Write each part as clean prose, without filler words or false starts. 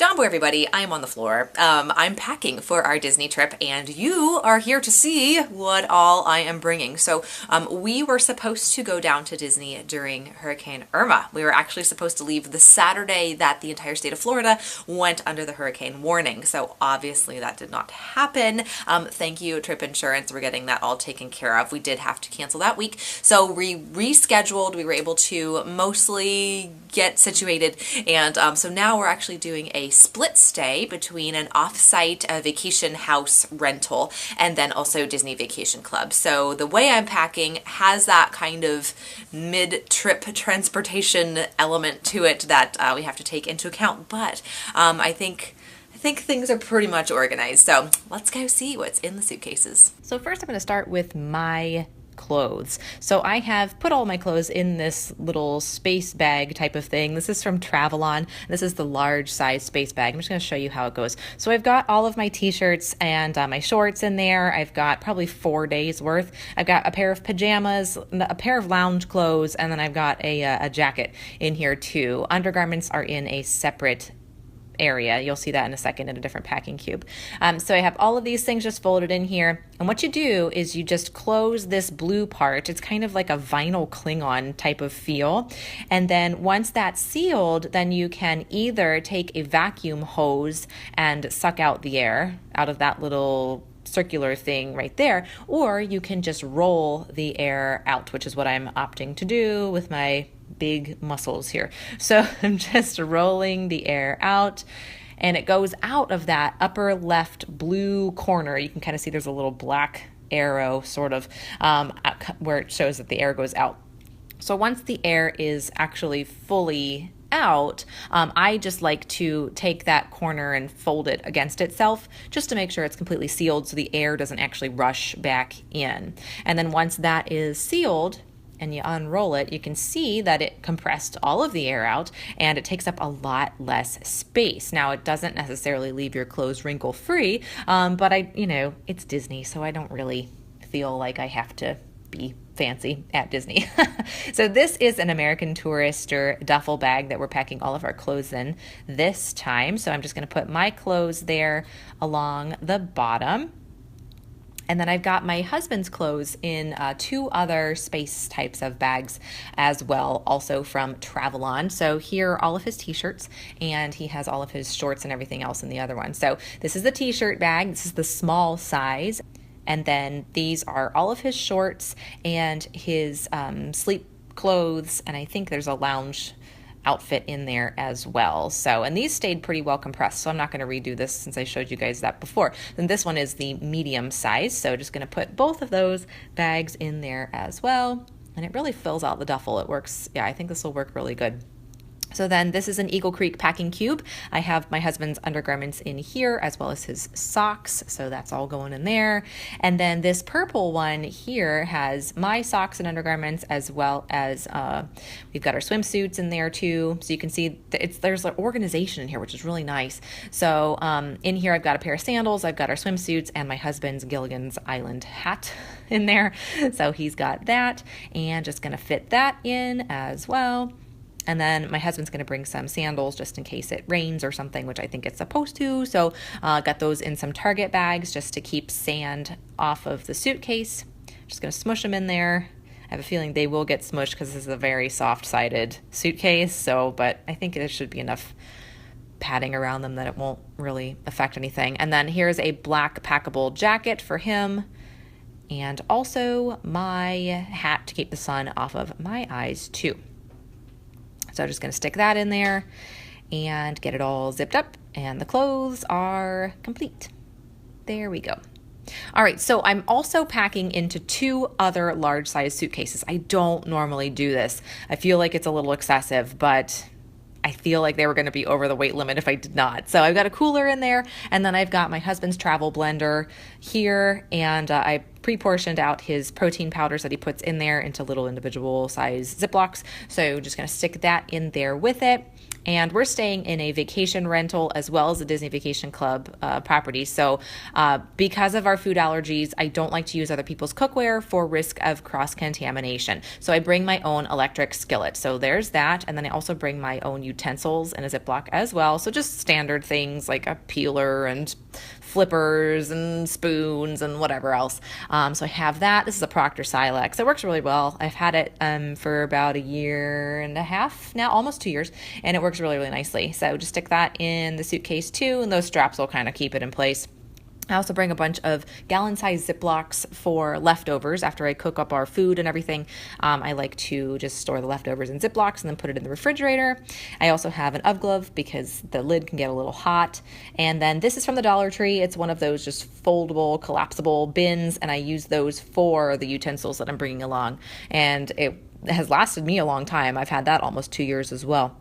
Jumbo everybody, I am on the floor. I'm packing for our Disney trip and you are here to see what all I am bringing. So we were supposed to go down to Disney during Hurricane Irma. We were actually supposed to leave the Saturday that the entire state of Florida went under the hurricane warning. So obviously that did not happen. Thank you, Trip Insurance. We're getting that all taken care of. We did have to cancel that week. So we rescheduled. We were able to mostly get situated. And so now we're actually doing a split stay between an off-site vacation house rental and then also Disney Vacation Club. So the way I'm packing has that kind of mid-trip transportation element to it that we have to take into account. But I think things are pretty much organized. So let's go see what's in the suitcases. So first I'm going to start with my clothes. So I have put all my clothes in this little space bag type of thing. This is from Travelon. This is the large size space bag. I'm just going to show you how it goes. So I've got all of my t-shirts and my shorts in there. I've got probably 4 days worth. I've got a pair of pajamas, a pair of lounge clothes, and then I've got a jacket in here too. Undergarments are in a separate area. You'll see that in a second in a different packing cube. So I have all of these things just folded in here. And what you do is you just close this blue part. It's kind of like a vinyl Klingon type of feel. And then once that's sealed, then you can either take a vacuum hose and suck out the air out of that little circular thing right there, or you can just roll the air out, which is what I'm opting to do with my big muscles here. So I'm just rolling the air out and it goes out of that upper left blue corner. You can kind of see there's a little black arrow sort of where it shows that the air goes out. So once the air is actually fully out, I just like to take that corner and fold it against itself just to make sure it's completely sealed so the air doesn't actually rush back in. And then once that is sealed, and you unroll it, you can see that it compressed all of the air out and it takes up a lot less space. Now, it doesn't necessarily leave your clothes wrinkle free, but it's Disney, so I don't really feel like I have to be fancy at Disney. So this is an American Tourister duffel bag that we're packing all of our clothes in this time. So I'm just going to put my clothes there along the bottom. And then I've got my husband's clothes in 2 other space types of bags as well, also from Travelon. So here are all of his t-shirts, and he has all of his shorts and everything else in the other one. So this is the t-shirt bag. This is the small size. And then these are all of his shorts and his sleep clothes. And I think there's a lounge outfit in there as well. So, and these stayed pretty well compressed, so I'm not going to redo this since I showed you guys that before. Then this one is the medium size, so just going to put both of those bags in there as well. And it really fills out the duffel. It works. Yeah, I think this will work really good. So then this is an Eagle Creek packing cube. I have my husband's undergarments in here as well as his socks. So that's all going in there. And then this purple one here has my socks and undergarments as well as we've got our swimsuits in there too. So you can see there's an organization in here, which is really nice. So in here I've got a pair of sandals, I've got our swimsuits and my husband's Gilligan's Island hat in there. So he's got that and just going to fit that in as well. And then my husband's going to bring some sandals just in case it rains or something, which I think it's supposed to. So got those in some Target bags just to keep sand off of the suitcase. Just going to smush them in there. I have a feeling they will get smushed because this is a very soft-sided suitcase. But I think there should be enough padding around them that it won't really affect anything. And then here's a black packable jacket for him. And also my hat to keep the sun off of my eyes too. So I'm just going to stick that in there and get it all zipped up, and the clothes are complete. There we go. All right, so I'm also packing into 2 other large size suitcases. I don't normally do this. I feel like it's a little excessive, but I feel like they were going to be over the weight limit if I did not. So I've got a cooler in there, and then I've got my husband's travel blender here, and I pre-portioned out his protein powders that he puts in there into little individual size Ziplocs. So just going to stick that in there with it. And we're staying in a vacation rental as well as a Disney Vacation Club property. So because of our food allergies, I don't like to use other people's cookware for risk of cross-contamination. So I bring my own electric skillet. So there's that. And then I also bring my own utensils in a Ziploc as well. So just standard things like a peeler and flippers and spoons and whatever else. So I have that. This is a Proctor Silex. It works really well. I've had it for about 1.5 years now, almost 2 years, and it works really, really nicely. So just stick that in the suitcase too, and those straps will kind of keep it in place. I also bring a bunch of gallon-sized Ziplocs for leftovers. After I cook up our food and everything, I like to just store the leftovers in Ziplocs and then put it in the refrigerator. I also have an oven glove because the lid can get a little hot. And then this is from the Dollar Tree. It's one of those just foldable, collapsible bins, and I use those for the utensils that I'm bringing along. And it has lasted me a long time. I've had that almost 2 years as well.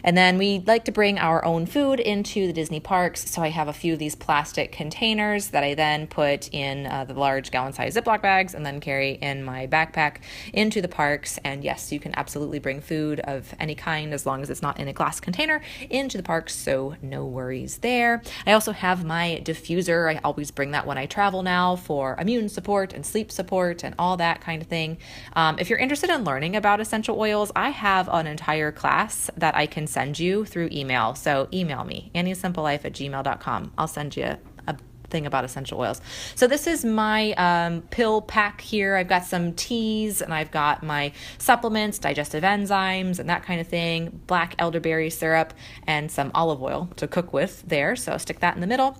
And then we like to bring our own food into the Disney parks. So I have a few of these plastic containers that I then put in the large gallon-sized Ziploc bags and then carry in my backpack into the parks. And yes, you can absolutely bring food of any kind as long as it's not in a glass container into the parks. So no worries there. I also have my diffuser. I always bring that when I travel now for immune support and sleep support and all that kind of thing. If you're interested in learning about essential oils, I have an entire class that I can send you through email. So email me, anniesimplelife@gmail.com. I'll send you a thing about essential oils. So this is my pill pack here. I've got some teas and I've got my supplements, digestive enzymes and that kind of thing, black elderberry syrup and some olive oil to cook with there. So stick that in the middle.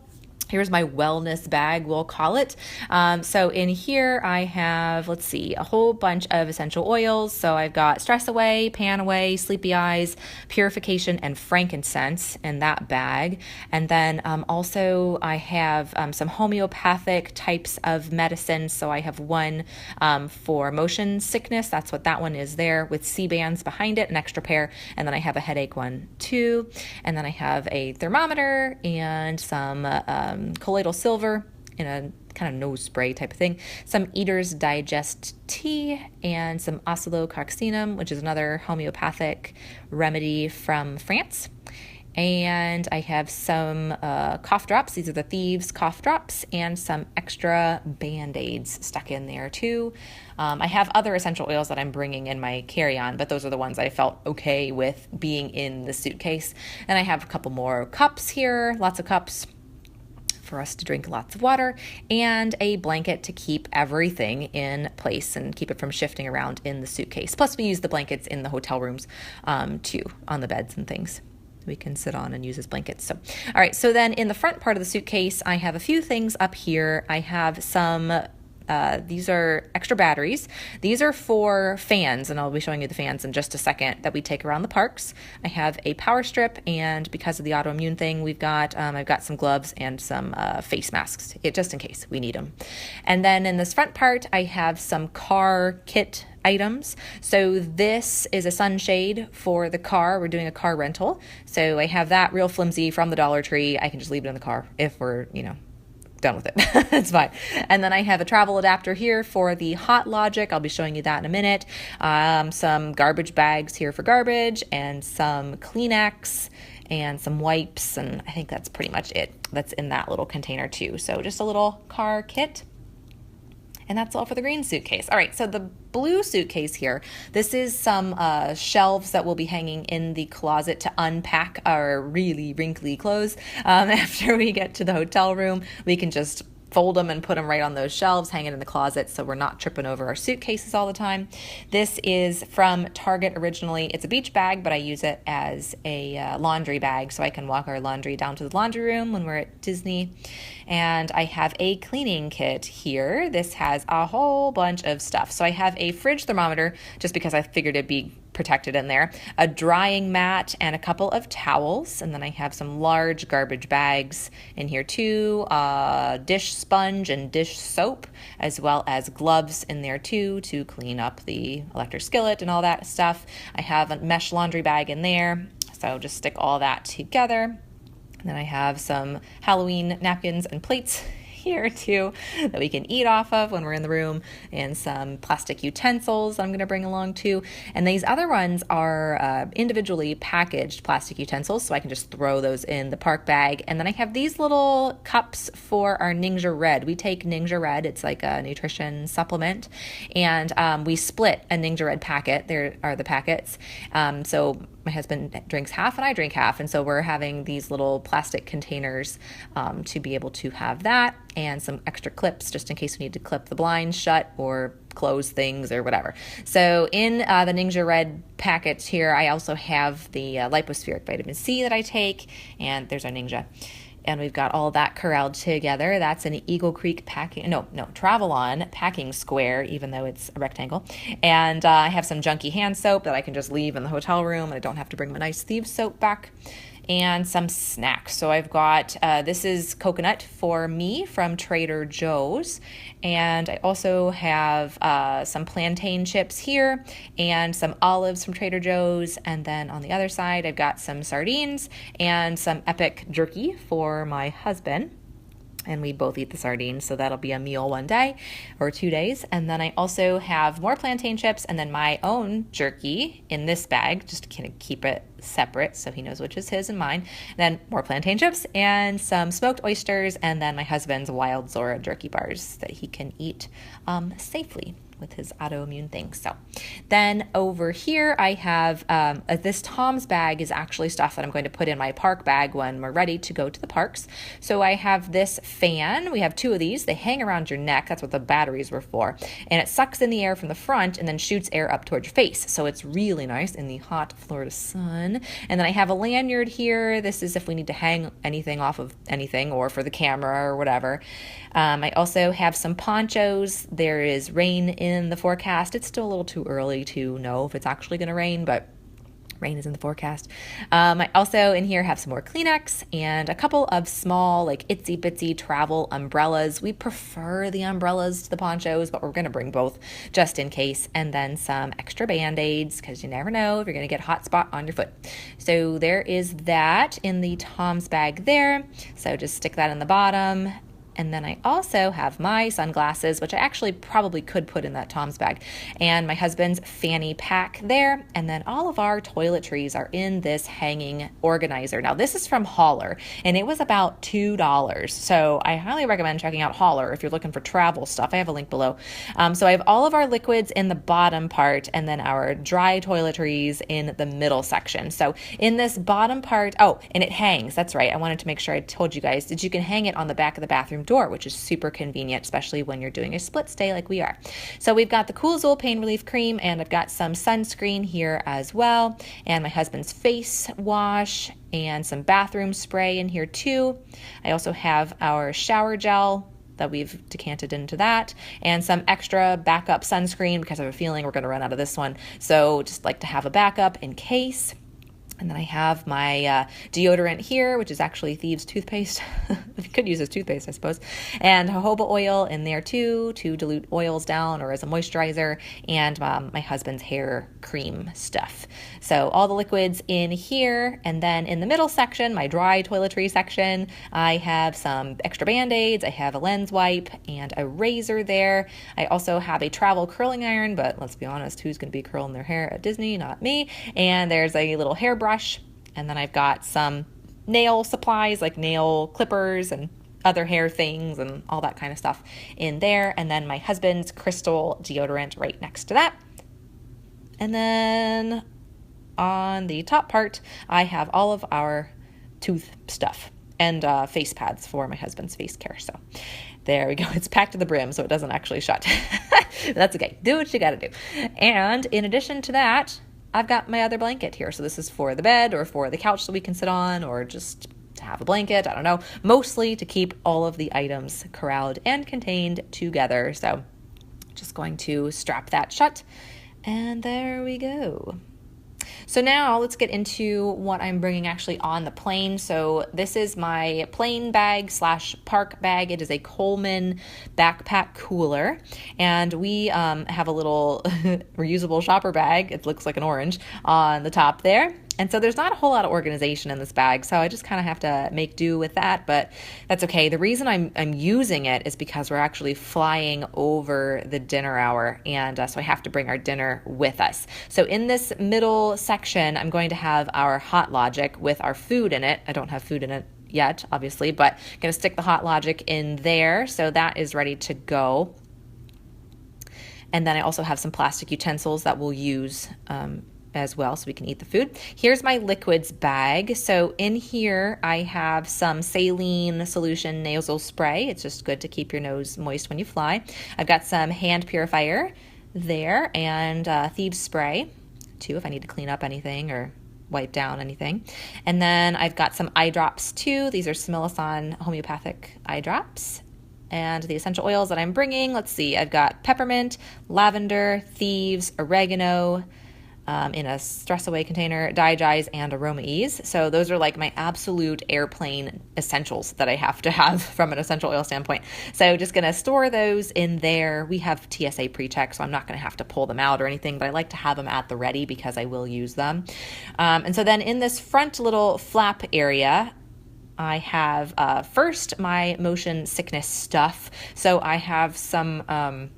Here's my wellness bag, we'll call it. So in here I have, let's see, a whole bunch of essential oils. So I've got Stress Away, Pan Away, Sleepy Eyes, Purification, and Frankincense in that bag. And then also I have some homeopathic types of medicine. So I have one for motion sickness. That's what that one is there with C-bands behind it, an extra pair. And then I have a headache one too. And then I have a thermometer and some colloidal silver in a kind of nose spray type of thing, some Eater's Digest tea, and some oscillococcinum, which is another homeopathic remedy from France. And I have some cough drops. These are the Thieves cough drops, and some extra Band-Aids stuck in there too. I have other essential oils that I'm bringing in my carry-on, but those are the ones I felt okay with being in the suitcase. And I have a couple more cups here, lots of cups for us to drink lots of water, and a blanket to keep everything in place and keep it from shifting around in the suitcase. Plus we use the blankets in the hotel rooms too, on the beds and things we can sit on and use as blankets. So, all right, so then in the front part of the suitcase, I have a few things up here. I have some these are extra batteries. These are for fans, and I'll be showing you the fans in just a second that we take around the parks. I have a power strip, and because of the autoimmune thing, we've got I've got some gloves and some face masks, just in case we need them. And then in this front part, I have some car kit items. So this is a sunshade for the car. We're doing a car rental. So I have that real flimsy from the Dollar Tree. I can just leave it in the car if we're, done with it. It's fine. And then I have a travel adapter here for the Hot Logic. I'll be showing you that in a minute. Some garbage bags here for garbage, and some Kleenex and some wipes. And I think that's pretty much it. That's in that little container too. So just a little car kit. And that's all for the green suitcase. All right, so the blue suitcase here, this is some shelves that will be hanging in the closet to unpack our really wrinkly clothes. After we get to the hotel room, we can just fold them and put them right on those shelves, hang it in the closet so we're not tripping over our suitcases all the time. This is from Target originally. It's a beach bag, but I use it as a laundry bag so I can walk our laundry down to the laundry room when we're at Disney. And I have a cleaning kit here. This has a whole bunch of stuff. So I have a fridge thermometer just because I figured it'd be protected in there, a drying mat, and a couple of towels. And then I have some large garbage bags in here too, dish sponge and dish soap, as well as gloves in there too to clean up the electric skillet and all that stuff. I have a mesh laundry bag in there, so just stick all that together. And then I have some Halloween napkins and plates here too that we can eat off of when we're in the room, and some plastic utensils I'm going to bring along too. And these other ones are individually packaged plastic utensils, so I can just throw those in the park bag. And then I have these little cups for our Ninja Red. We take Ninja Red. It's like a nutrition supplement, and we split a Ninja Red packet. There are the packets. So my husband drinks half and I drink half. And so we're having these little plastic containers to be able to have that, and some extra clips just in case we need to clip the blinds shut or close things or whatever. So in the Ninja Red packets here, I also have the lipospheric vitamin C that I take, and there's our Ninja. And we've got all that corralled together. That's an Eagle Creek Travel-On packing square, even though it's a rectangle. And I have some junky hand soap that I can just leave in the hotel room, and I don't have to bring my nice Thieves soap back. And some snacks. So I've got, this is coconut for me from Trader Joe's. And I also have some plantain chips here and some olives from Trader Joe's. And then on the other side, I've got some sardines and some Epic jerky for my husband. And we both eat the sardines, so that'll be a meal one day or 2 days. And then I also have more plantain chips and then my own jerky in this bag, just to kind of keep it separate so he knows which is his and mine. And then more plantain chips and some smoked oysters, and then my husband's Wild Zora jerky bars that he can eat safely with his autoimmune thing. So then over here I have this Tom's bag is actually stuff that I'm going to put in my park bag when we're ready to go to the parks. So I have this fan. We have 2 of these. They hang around your neck. That's what the batteries were for. And it sucks in the air from the front and then shoots air up towards your face. So it's really nice in the hot Florida sun. And then I have a lanyard here. This is if we need to hang anything off of anything or for the camera or whatever. I also have some ponchos. There is rain in the forecast. It's still a little too early to know if it's actually going to rain, but rain is in the forecast. I also in here have some more Kleenex and a couple of small, like itsy bitsy travel umbrellas. We prefer the umbrellas to the ponchos, but we're going to bring both just in case. And then some extra Band-Aids, because you never know if you're going to get a hot spot on your foot. So there is that in the Tom's bag there. So just stick that in the bottom. And then I also have my sunglasses, which I actually probably could put in that Tom's bag, and my husband's fanny pack there. And then all of our toiletries are in this hanging organizer. Now this is from Holler, and it was about $2. So I highly recommend checking out Holler if you're looking for travel stuff. I have a link below. So I have all of our liquids in the bottom part, and then our dry toiletries in the middle section. So in this bottom part, and it hangs. That's right. I wanted to make sure I told you guys that you can hang it on the back of the bathroom door, which is super convenient, especially when you're doing a split stay like we are. So we've got the Cool Zool Pain Relief Cream, and I've got some sunscreen here as well, and my husband's face wash, and some bathroom spray in here too. I also have our shower gel that we've decanted into that, and some extra backup sunscreen because I have a feeling we're going to run out of this one. So just like to have a backup in case. And then I have my deodorant here, which is actually Thieves toothpaste. You could use as toothpaste, I suppose. And jojoba oil in there too, to dilute oils down or as a moisturizer. And my husband's hair cream stuff. So all the liquids in here. And then in the middle section, my dry toiletry section, I have some extra Band-Aids. I have a lens wipe and a razor there. I also have a travel curling iron, but let's be honest, who's going to be curling their hair at Disney? Not me. And there's a little hair brush. And then I've got some nail supplies like nail clippers and other hair things and all that kind of stuff in there. And then my husband's Crystal deodorant right next to that. And then on the top part, I have all of our tooth stuff and face pads for my husband's face care. So there we go. It's packed to the brim, so it doesn't actually shut. That's okay. Do what you got to do. And in addition to that, I've got my other blanket here. So this is for the bed or for the couch that we can sit on or just to have a blanket. I don't know. Mostly to keep all of the items corralled and contained together. So just going to strap that shut. And there we go. So now let's get into what I'm bringing actually on the plane. So this is my plane bag / park bag. It is a Coleman backpack cooler. And we have a little reusable shopper bag. It looks like an orange on the top there. And so there's not a whole lot of organization in this bag, so I just kind of have to make do with that, but that's okay. The reason I'm using it is because we're actually flying over the dinner hour, and so I have to bring our dinner with us. So in this middle section, I'm going to have our Hot Logic with our food in it. I don't have food in it yet, obviously, but I'm going to stick the Hot Logic in there, so that is ready to go. And then I also have some plastic utensils that we'll use as well, so we can eat the food. Here's my liquids bag. So in here I have some saline solution nasal spray. It's just good to keep your nose moist when you fly. I've got some hand purifier there, and thieves spray too if I need to clean up anything or wipe down anything. And then I've got some eye drops too. These are Smilison homeopathic eye drops. And the essential oils that I'm bringing, let's see, I've got peppermint, lavender, thieves, oregano, in a stress away container, Digize, and Aroma Ease. So those are like my absolute airplane essentials that I have to have from an essential oil standpoint. So just going to store those in there. We have TSA pre-check, so I'm not going to have to pull them out or anything, but I like to have them at the ready because I will use them. And so then in this front little flap area, I have first my motion sickness stuff. So I have some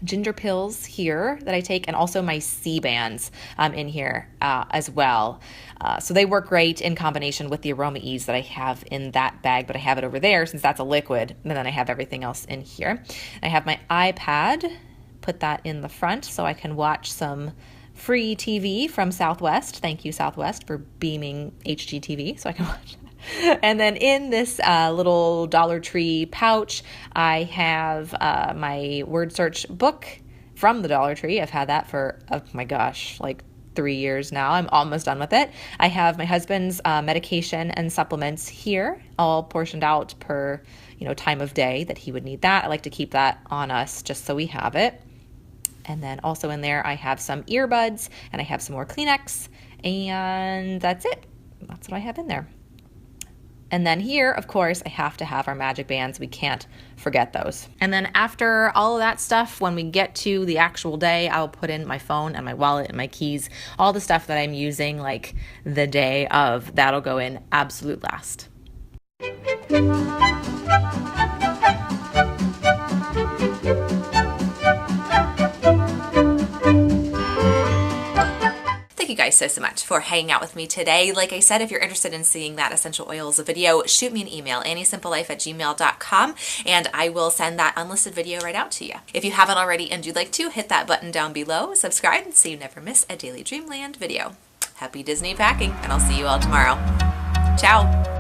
ginger pills here that I take, and also my C-bands in here as well. So they work great in combination with the Aroma Ease that I have in that bag, but I have it over there since that's a liquid, and then I have everything else in here. I have my iPad, put that in the front so I can watch some free TV from Southwest. Thank you, Southwest, for beaming HGTV so I can watch that. And then in this little Dollar Tree pouch, I have my word search book from the Dollar Tree. I've had that for, oh my gosh, like 3 years now. I'm almost done with it. I have my husband's medication and supplements here, all portioned out per, time of day that he would need that. I like to keep that on us just so we have it. And then also in there, I have some earbuds, and I have some more Kleenex, and that's it. That's what I have in there. And then here, of course, I have to have our magic bands. We can't forget those. And then after all of that stuff, when we get to the actual day, I'll put in my phone and my wallet and my keys, all the stuff that I'm using like the day of. That'll go in absolute last. Thank you guys so much for hanging out with me today. Like I said, if you're interested in seeing that essential oils video, shoot me an email, anniesimplelife@gmail.com, and I will send that unlisted video right out to you. If you haven't already and you'd like to, hit that button down below, subscribe, so you never miss a Daily Dreamland video. Happy Disney packing, and I'll see you all tomorrow. Ciao!